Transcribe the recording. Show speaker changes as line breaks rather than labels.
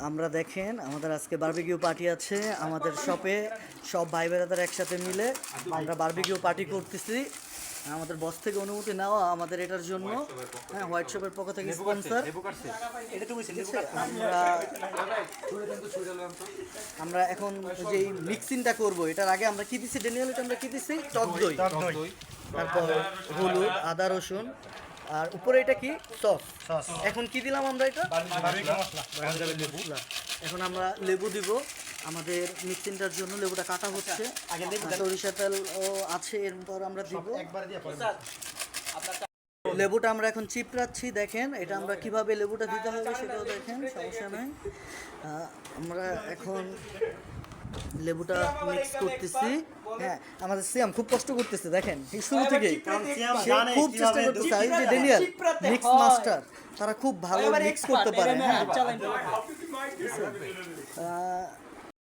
আমরা দেখেন আমাদের আজকে বারবিকিউ পার্টি আছে আমাদের শপে, সব ভাই বেড়াদার একসাথে মিলে আমরা বারবিকিউ পার্টি করতেছি। আমাদের বস থেকে অনুমতি নেওয়া আমাদের এটার জন্য, হ্যাঁ, হোয়াইট শপের পক্ষ থেকে স্পন্সর। আমরা এখন যে মিক্সিংটা করব, এটার আগে আমরা কি দিছি ড্যানিয়েল? এটা আমরা কি দিছি? টক দই, তারপর হলুদ, আদা, রসুন, আর উপরে এটা কি সস। এখন কি দিলাম আমরা? এটা এখন আমরা লেবু দিব আমাদের মিক্সিংটার জন্য। লেবুটা কাটা হচ্ছে, সরিষা তেল ও আছে, এরপর আমরা দিব লেবুটা। আমরা এখন চিপড়াচ্ছি, দেখেন এটা আমরা কিভাবে লেবুটা দিতে হবে সেটাও দেখেন, সমস্যা নাই। আমরা এখন লেবুটা মিক্স করতেছি। হ্যাঁ, আমাদের সিয়াম খুব কষ্ট করতেছে, দেখেন এই শুরু থেকেই খুব চেষ্টা করতেছে। এই যে ড্যানিয়েল মিক্স মাস্টার, তারা খুব ভালো মিক্স করতে পারে। হ্যাঁ,